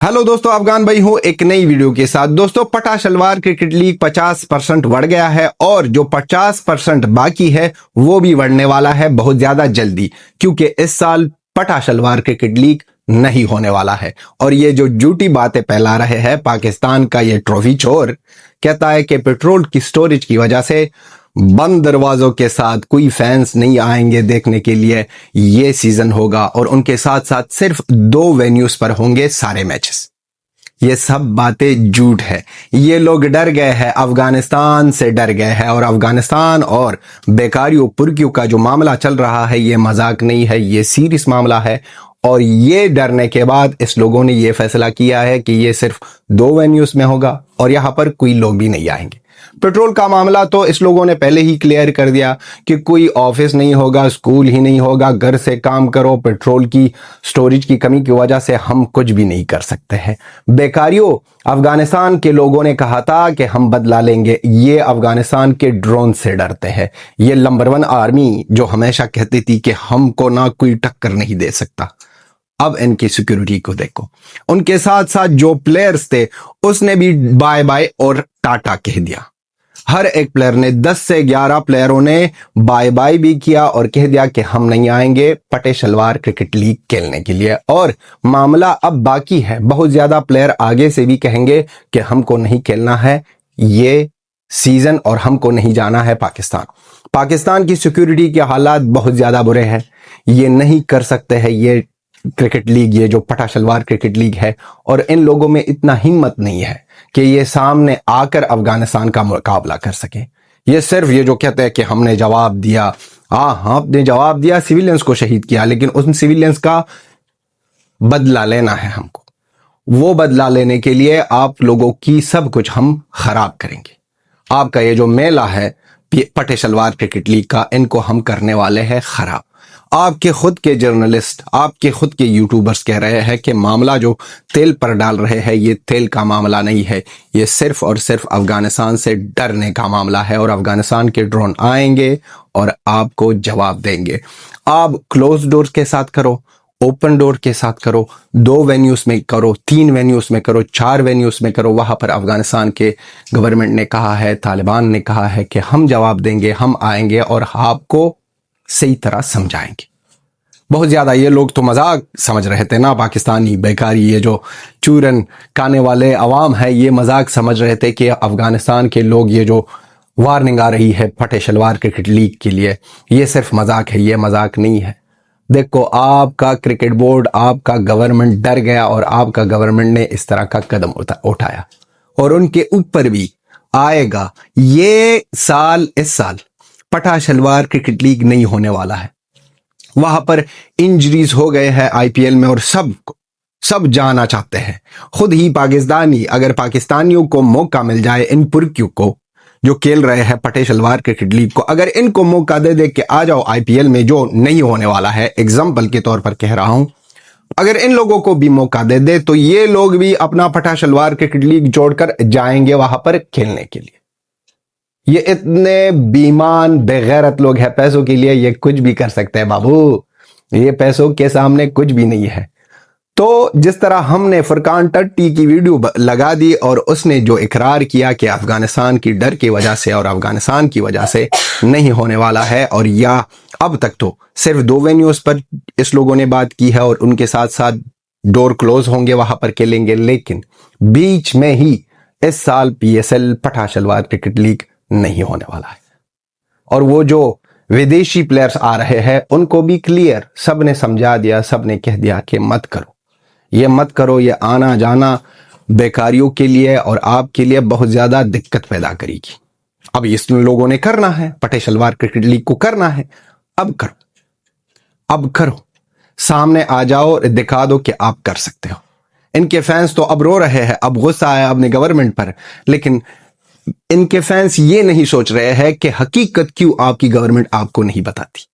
Hello दोस्तों, अफगान भाई हूं एक नई वीडियो के साथ। दोस्तों, पटा शलवार क्रिकेट लीग 50% बढ़ गया है और जो 50% बाकी है वो भी बढ़ने वाला है बहुत ज्यादा जल्दी, क्योंकि इस साल पटा शलवार क्रिकेट लीग नहीं होने वाला है। और ये जो झूठी बातें फैला रहे हैं पाकिस्तान का ये ट्रॉफी चोर, कहता है कि पेट्रोल की स्टोरेज की वजह से बंद दरवाजों के साथ कोई फैंस नहीं आएंगे देखने के लिए ये सीजन होगा, और उनके साथ साथ सिर्फ 2 वेन्यूज पर होंगे सारे मैचेस। ये सब बातें झूठ है। ये लोग डर गए हैं, अफगानिस्तान से डर गए हैं, और अफगानिस्तान और बेकारियों पुरकियों का जो मामला चल रहा है ये मजाक नहीं है, ये सीरियस मामला है। और ये डरने के बाद इस लोगों ने ये फैसला किया है कि ये सिर्फ 2 वेन्यूज में होगा और यहां पर कोई लोग भी नहीं आएंगे। पेट्रोल का मामला तो इस लोगों ने पहले ही क्लियर कर दिया कि कोई ऑफिस नहीं होगा, स्कूल ही नहीं होगा, घर से काम करो। पेट्रोल की स्टोरेज की कमी की वजह से हम कुछ भी नहीं कर सकते हैं। बेकारियों, अफगानिस्तान के लोगों ने कहा था कि हम बदला लेंगे, ये अफगानिस्तान के ड्रोन से डरते हैं। ये नंबर 1 आर्मी जो हमेशा कहती थी कि हमको ना कोई टक्कर नहीं दे सकता, अब इनकी सिक्योरिटी को देखो। उनके साथ साथ जो प्लेयर्स थे उसने भी बाय बाय और टाटा कह दिया। हर एक प्लेयर ने 10 से 11 प्लेयरों ने बाय बाय भी किया और कह दिया कि हम नहीं आएंगे पटे शलवार क्रिकेट लीग खेलने के लिए। और मामला अब बाकी है, बहुत ज्यादा प्लेयर आगे से भी कहेंगे कि हमको नहीं खेलना है ये सीजन और हमको नहीं जाना है पाकिस्तान की सिक्योरिटी के हालात बहुत ज्यादा बुरे हैं, ये नहीं कर सकते हैं ये क्रिकेट लीग, ये जो पटा शलवार क्रिकेट लीग है। और इन लोगों में इतना हिम्मत नहीं है कि ये सामने आकर अफगानिस्तान का मुकाबला कर सके। ये सिर्फ ये जो कहते हैं कि हमने जवाब दिया, आपने जवाब दिया, सिविलियंस को शहीद किया, लेकिन उन सिविलियंस का बदला लेना है हमको। वो बदला लेने के लिए आप लोगों की सब कुछ हम खराब करेंगे। आपका ये जो मेला है पटे शलवार क्रिकेट लीग का, इनको हम करने वाले हैं खराब। आपके खुद के जर्नलिस्ट, आपके खुद के यूट्यूबर्स कह रहे हैं कि मामला जो तेल पर डाल रहे हैं ये तेल का मामला नहीं है, ये सिर्फ और सिर्फ अफगानिस्तान से डरने का मामला है। और अफगानिस्तान के ड्रोन आएंगे और आपको जवाब देंगे। आप क्लोज डोर के साथ करो, ओपन डोर के साथ करो, 2 वेन्यूज में करो, 3 वेन्यूज में करो, 4 वेन्यूज में करो। वहां पर अफगानिस्तान के गवर्नमेंट ने कहा है, तालिबान ने कहा है कि हम जवाब देंगे, हम आएंगे और आपको सही तरह समझाएंगे। बहुत ज्यादा ये लोग तो मजाक समझ रहे थे ना, पाकिस्तानी बेकारी, ये जो चूरन खाने वाले अवाम है, ये मजाक समझ रहे थे कि अफगानिस्तान के लोग, ये जो वार्निंग आ रही है फटे शलवार क्रिकेट लीग के लिए, ये सिर्फ मजाक है, ये मजाक नहीं है। देखो, आपका क्रिकेट बोर्ड, आपका गवर्नमेंट डर गया और आपका गवर्नमेंट ने इस तरह का कदम उठाया और उनके ऊपर भी आएगा। ये साल, इस साल पटा शलवार क्रिकेट लीग नहीं होने वाला है। वहां पर इंजरीज हो गए हैं आईपीएल में और सब जाना चाहते हैं। खुद ही पाकिस्तानी, अगर पाकिस्तानियों को मौका मिल जाए, इन पुरकियों को जो खेल रहे हैं पटे शलवार क्रिकेट लीग को, अगर इनको मौका दे दे के आ जाओ आईपीएल में, जो नहीं होने वाला है, एग्जाम्पल के तौर पर कह रहा हूं, अगर इन लोगों को भी मौका दे दे तो ये लोग भी अपना पटा शलवार क्रिकेट लीग छोड़कर जाएंगे वहां पर खेलने के लिए। ये इतने बेईमान बेगैरत लोग हैं, पैसों के लिए ये कुछ भी कर सकते हैं बाबू, ये पैसों के सामने कुछ भी नहीं है। तो जिस तरह हमने फुरकान टट्टी की वीडियो लगा दी और उसने जो इकरार किया कि अफगानिस्तान की डर की वजह से और अफगानिस्तान की वजह से नहीं होने वाला है, और या अब तक तो सिर्फ 2 वेन्यूज पर इस लोगों ने बात की है और उनके साथ साथ डोर क्लोज होंगे, वहां पर खेलेंगे। लेकिन बीच में ही इस साल पीएसएल पटा शलवार क्रिकेट लीग नहीं होने वाला है। और वो जो विदेशी प्लेयर्स आ रहे हैं उनको भी क्लियर सबने समझा दिया, सबने कह दिया कि मत करो, ये मत करो, ये आना जाना बेकारियों के लिए और आपके लिए बहुत ज्यादा दिक्कत पैदा करेगी। अब इस लोगों ने करना है, पटे शलवार क्रिकेट लीग को करना है, अब करो, अब करो, सामने आ जाओ, दिखा दो कि आप कर सकते हो। इनके फैंस तो अब रो रहे हैं, अब गुस्सा आया अपने गवर्नमेंट पर, लेकिन इनके फैंस ये नहीं सोच रहे हैं कि हकीकत क्यों आपकी गवर्नमेंट आपको नहीं बताती।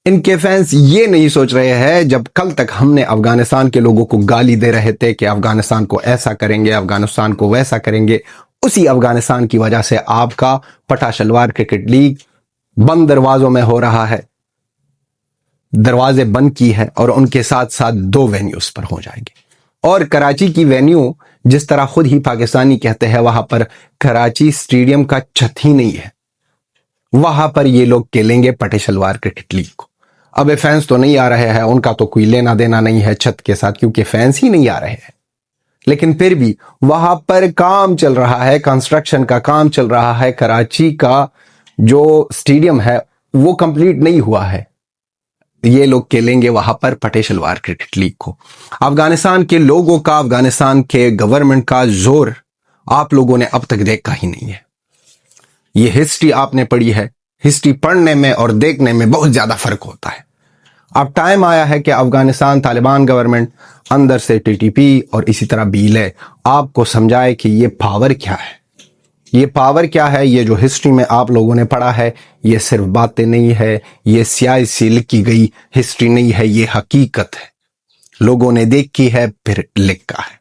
इनके फैंस ये नहीं सोच रहे हैं, जब कल तक हमने अफगानिस्तान के लोगों को गाली दे रहे थे कि अफगानिस्तान को ऐसा करेंगे, अफगानिस्तान को वैसा करेंगे, उसी अफगानिस्तान की वजह से आपका पटा शलवार क्रिकेट लीग बंद दरवाजों में हो रहा है, दरवाजे बंद की है और उनके साथ साथ 2 वेन्यूज पर हो जाएंगे। اور کراچی کی وینیو جس طرح خود ہی پاکستانی کہتے ہیں وہاں پر کراچی اسٹیڈیم کا چھت ہی نہیں ہے، وہاں پر یہ لوگ کھیلیں گے پٹے شلوار کرکٹ لیگ کو۔ اب فینس تو نہیں آ رہے ہیں، ان کا تو کوئی لینا دینا نہیں ہے چھت کے ساتھ کیونکہ فینس ہی نہیں آ رہے ہیں، لیکن پھر بھی وہاں پر کام چل رہا ہے، کنسٹرکشن کا کام چل رہا ہے، کراچی کا جو اسٹیڈیم ہے وہ کمپلیٹ نہیں ہوا ہے، یہ لوگ کھیلیں گے وہاں پر پٹے شلوار کرکٹ لیگ کو۔ افغانستان کے لوگوں کا، افغانستان کے گورنمنٹ کا زور آپ لوگوں نے اب تک دیکھا ہی نہیں ہے۔ یہ ہسٹری آپ نے پڑھی ہے، ہسٹری پڑھنے میں اور دیکھنے میں بہت زیادہ فرق ہوتا ہے۔ اب ٹائم آیا ہے کہ افغانستان طالبان گورنمنٹ اندر سے ٹی ٹی پی اور اسی طرح بیلے آپ کو سمجھائے کہ یہ پاور کیا ہے، یہ پاور کیا ہے۔ یہ جو ہسٹری میں آپ لوگوں نے پڑھا ہے یہ صرف باتیں نہیں ہے، یہ سیاہ سے لکھی گئی ہسٹری نہیں ہے، یہ حقیقت ہے، لوگوں نے دیکھی ہے پھر لکھا ہے۔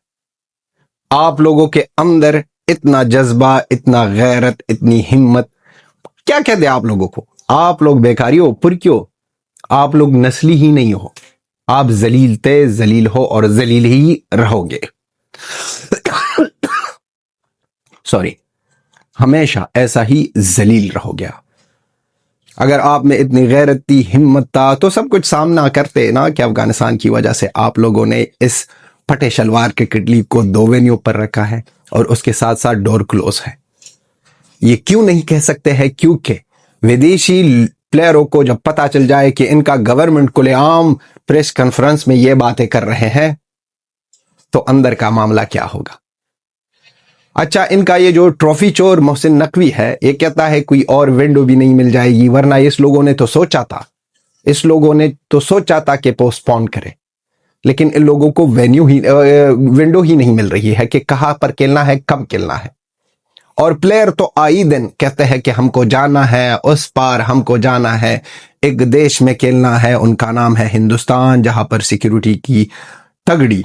آپ لوگوں کے اندر اتنا جذبہ، اتنا غیرت، اتنی ہمت، کیا کہتے ہیں آپ لوگوں کو؟ آپ لوگ بیکاری ہو، پرکیو، آپ لوگ نسلی ہی نہیں ہو، آپ ذلیل تھے، ذلیل ہو اور ذلیل ہی رہو گے۔ سوری، ہمیشہ ایسا ہی ذلیل رہو گیا۔ اگر آپ میں اتنی غیرت تھی، ہمت تھا تو سب کچھ سامنا کرتے نا کہ افغانستان کی وجہ سے آپ لوگوں نے اس پٹے شلوار کرکٹ لیگ کو 2 وینیو پر رکھا ہے اور اس کے ساتھ ساتھ ڈور کلوز ہے۔ یہ کیوں نہیں کہہ سکتے ہیں؟ کیونکہ ودیشی پلیئروں کو جب پتا چل جائے کہ ان کا گورنمنٹ کھلے عام پریس کانفرنس میں یہ باتیں کر رہے ہیں تو اندر کا معاملہ کیا ہوگا۔ اچھا، ان کا یہ جو ٹرافی چور محسن نقوی ہے یہ کہتا ہے کوئی اور ونڈو بھی نہیں مل جائے گی، ورنہ اس لوگوں نے تو سوچا تھا کہ پوسٹ پون کرے، لیکن ان لوگوں کو ونڈو ہی نہیں مل رہی ہے کہ کہاں پر کھیلنا ہے، کب کھیلنا ہے۔ اور پلیئر تو آئی دن کہتے ہیں کہ ہم کو جانا ہے اس پار، ہم کو جانا ہے ایک دیش میں کھیلنا ہے، ان کا نام ہے ہندوستان، جہاں پر سیکیورٹی کی تگڑی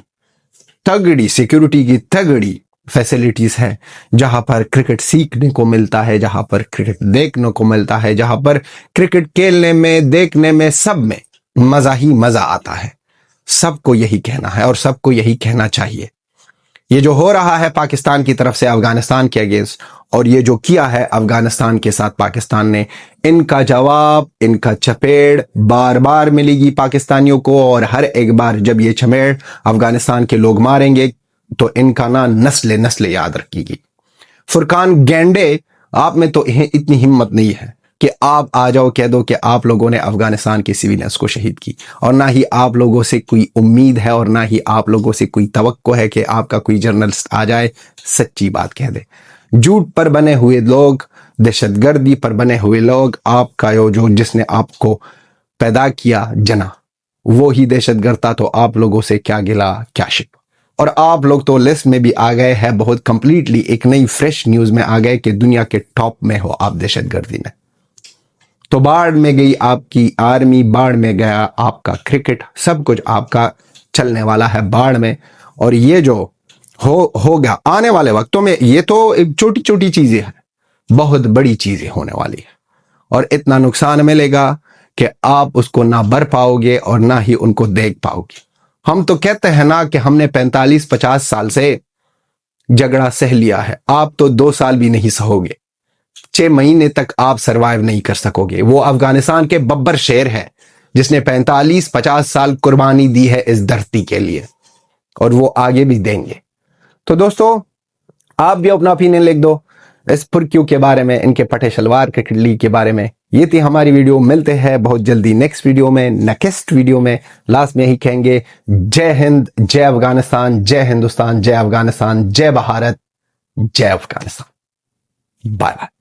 فیسلٹیز ہے، جہاں پر کرکٹ سیکھنے کو ملتا ہے، جہاں پر کرکٹ دیکھنے کو ملتا ہے، جہاں پر کرکٹ کھیلنے میں، دیکھنے میں، سب میں مزہ ہی مزہ آتا ہے۔ سب کو یہی کہنا ہے اور سب کو یہی کہنا چاہیے۔ یہ جو ہو رہا ہے پاکستان کی طرف سے افغانستان کے اگینسٹ، اور یہ جو کیا ہے افغانستان کے ساتھ پاکستان نے، ان کا جواب، ان کا چپیڑ بار بار ملے گی پاکستانیوں کو، اور ہر ایک بار جب یہ چپیڑ افغانستان کے لوگ ماریں گے تو ان کا نا نسل یاد رکھے گی۔ فرقان گینڈے، آپ میں تو اتنی ہمت نہیں ہے کہ آپ آ جاؤ کہہ دو کہ آپ لوگوں نے افغانستان کے سیویلینز کو شہید کی، اور نہ ہی آپ لوگوں سے کوئی امید ہے اور نہ ہی آپ لوگوں سے کوئی توقع ہے کہ آپ کا کوئی جرنلسٹ آ جائے سچی بات کہہ دے۔ جھوٹ پر بنے ہوئے لوگ، دہشت گردی پر بنے ہوئے لوگ، آپ کا جو جس نے آپ کو پیدا کیا جنا وہی دہشت گرد تھا، تو آپ لوگوں سے کیا گلا کیا شکوہ۔ اور آپ لوگ تو لسٹ میں بھی آ گئے ہیں، بہت کمپلیٹلی ایک نئی فریش نیوز میں آ گئے کہ دنیا کے ٹاپ میں ہو آپ دہشت گردی میں۔ تو باڑ میں گئی آپ کی آرمی، باڑ میں گیا آپ کا کرکٹ، سب کچھ آپ کا چلنے والا ہے باڑ میں۔ اور یہ جو ہوگا آنے والے وقتوں میں، یہ تو ایک چھوٹی چھوٹی چیزیں ہیں، بہت بڑی چیزیں ہونے والی ہیں، اور اتنا نقصان ملے گا کہ آپ اس کو نہ بھر پاؤ گے اور نہ ہی ان کو دیکھ پاؤ گے۔ ہم تو کہتے ہیں نا کہ ہم نے 45-50 سال سے جھگڑا سہ لیا ہے، آپ تو 2 سال بھی نہیں سہو گے، 6 مہینے تک آپ سروائیو نہیں کر سکو گے۔ وہ افغانستان کے ببر شیر ہے جس نے 45-50 سال قربانی دی ہے اس دھرتی کے لیے، اور وہ آگے بھی دیں گے۔ تو دوستو، آپ بھی اپنا اوپینین لکھ دو اس پرکیو کے بارے میں، ان کے پٹے شلوار کرکٹ لیگ کے بارے میں۔ یہ تھی ہماری ویڈیو، ملتے ہیں بہت جلدی نیکسٹ ویڈیو میں، نیکسٹ ویڈیو میں۔ لاسٹ میں ہی کہیں گے جے ہند، جے افغانستان، جے ہندوستان، جے افغانستان، جے بھارت، جے افغانستان۔ Bye bye.